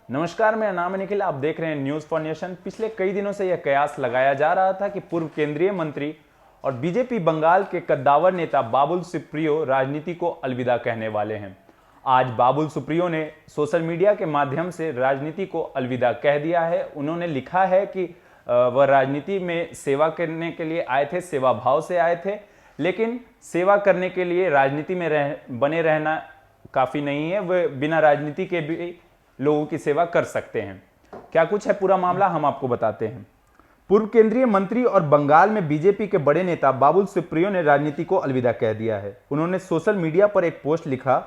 नमस्कार, मेरा नाम है निखिल। आप देख रहे हैं न्यूज फॉर नेशन। पिछले कई दिनों से यह कयास लगाया जा रहा था कि पूर्व केंद्रीय मंत्री और बीजेपी बंगाल के कद्दावर नेता बाबुल सुप्रियो राजनीति को अलविदा कहने वाले हैं। आज बाबुल सुप्रियो ने सोशल मीडिया के माध्यम से राजनीति को अलविदा कह दिया है। उन्होंने लिखा है कि वह राजनीति में सेवा करने के लिए आए थे, सेवा भाव से आए थे, लेकिन सेवा करने के लिए राजनीति में बने रहना काफ़ी नहीं है। वे बिना राजनीति के भी लोगों की सेवा कर सकते हैं। क्या कुछ है पूरा मामला, हम आपको बताते हैं। पूर्व केंद्रीय मंत्री और बंगाल में बीजेपी के बड़े नेता बाबुल सुप्रियो ने राजनीति को अलविदा कह दिया है। उन्होंने सोशल मीडिया पर एक पोस्ट लिखा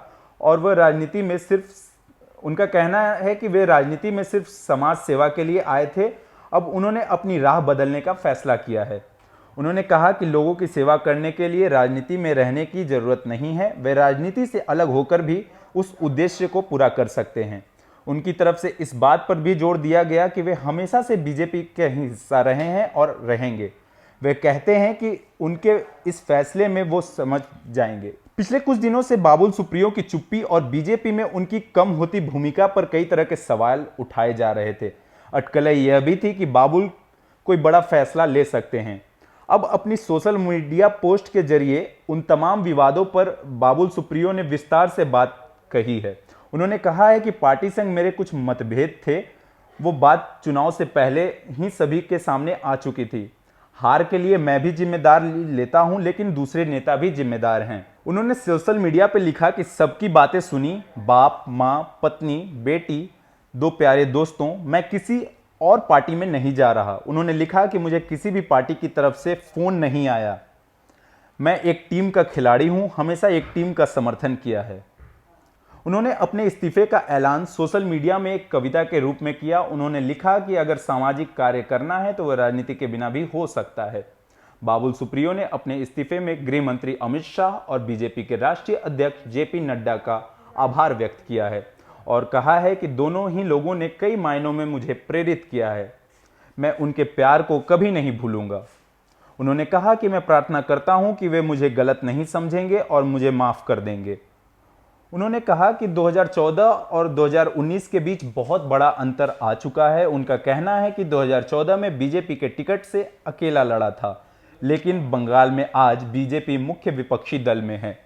और वह राजनीति में सिर्फ, उनका कहना है कि वे राजनीति में सिर्फ समाज सेवा के लिए आए थे। अब उन्होंने अपनी राह बदलने का फैसला किया है। उन्होंने कहा कि लोगों की सेवा करने के लिए राजनीति में रहने की जरूरत नहीं है। वे राजनीति से अलग होकर भी उस उद्देश्य को पूरा कर सकते हैं। उनकी तरफ से इस बात पर भी जोर दिया गया कि वे हमेशा से बीजेपी के हिस्सा रहे हैं और रहेंगे। वे कहते हैं कि उनके इस फैसले में वो समझ जाएंगे। पिछले कुछ दिनों से बाबुल सुप्रियो की चुप्पी और बीजेपी में उनकी कम होती भूमिका पर कई तरह के सवाल उठाए जा रहे थे। अटकलें यह भी थी कि बाबुल कोई बड़ा फैसला ले सकते हैं। अब अपनी सोशल मीडिया पोस्ट के जरिए उन तमाम विवादों पर बाबुल सुप्रियो ने विस्तार से बात कही है। उन्होंने कहा है कि पार्टी संग मेरे कुछ मतभेद थे, वो बात चुनाव से पहले ही सभी के सामने आ चुकी थी। हार के लिए मैं भी जिम्मेदार लेता हूं, लेकिन दूसरे नेता भी जिम्मेदार हैं। उन्होंने सोशल मीडिया पर लिखा कि सबकी बातें सुनी, बाप, माँ, पत्नी, बेटी, दो प्यारे दोस्तों, मैं किसी और पार्टी में नहीं जा रहा। उन्होंने लिखा कि मुझे किसी भी पार्टी की तरफ से फोन नहीं आया। मैं एक टीम का खिलाड़ी हूं, हमेशा एक टीम का समर्थन किया है। उन्होंने अपने इस्तीफे का ऐलान सोशल मीडिया में एक कविता के रूप में किया। उन्होंने लिखा कि अगर सामाजिक कार्य करना है तो वह राजनीति के बिना भी हो सकता है। बाबुल सुप्रियो ने अपने इस्तीफे में गृह मंत्री अमित शाह और बीजेपी के राष्ट्रीय अध्यक्ष जेपी नड्डा का आभार व्यक्त किया है और कहा है कि दोनों ही लोगों ने कई मायनों में मुझे प्रेरित किया है। मैं उनके प्यार को कभी नहीं भूलूंगा। उन्होंने कहा कि मैं प्रार्थना करता हूं कि वे मुझे गलत नहीं समझेंगे और मुझे माफ कर देंगे। उन्होंने कहा कि 2014 और 2019 के बीच बहुत बड़ा अंतर आ चुका है। उनका कहना है कि 2014 में बीजेपी के टिकट से अकेला लड़ा था, लेकिन बंगाल में आज बीजेपी मुख्य विपक्षी दल में है।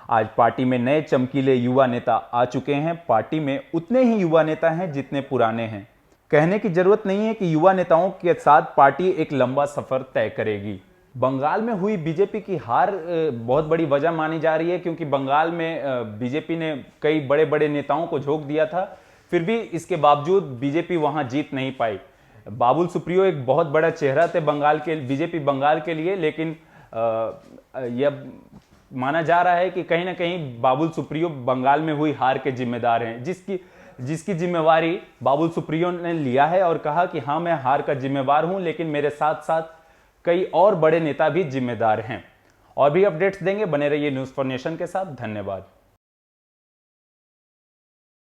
आज पार्टी में नए चमकीले युवा नेता आ चुके हैं। पार्टी में उतने ही युवा नेता हैं जितने पुराने हैं। कहने की जरूरत नहीं है कि युवा नेताओं के साथ पार्टी एक लंबा सफर तय करेगी। बंगाल में हुई बीजेपी की हार बहुत बड़ी वजह मानी जा रही है, क्योंकि बंगाल में बीजेपी ने कई बड़े बड़े नेताओं को झोंक दिया था, फिर भी इसके बावजूद बीजेपी वहां जीत नहीं पाई। बाबुल सुप्रियो एक बहुत बड़ा चेहरा थे बंगाल के, बीजेपी बंगाल के लिए, लेकिन यह माना जा रहा है कि कहीं ना कहीं बाबुल सुप्रियो बंगाल में हुई हार के जिम्मेदार हैं, जिसकी जिम्मेवारी बाबुल सुप्रियो ने लिया है और कहा कि हाँ, मैं हार का जिम्मेवार हूं, लेकिन मेरे साथ साथ कई और बड़े नेता भी जिम्मेदार हैं। और भी अपडेट्स देंगे, बने रहिए न्यूज़ फॉर नेशन के साथ। धन्यवाद।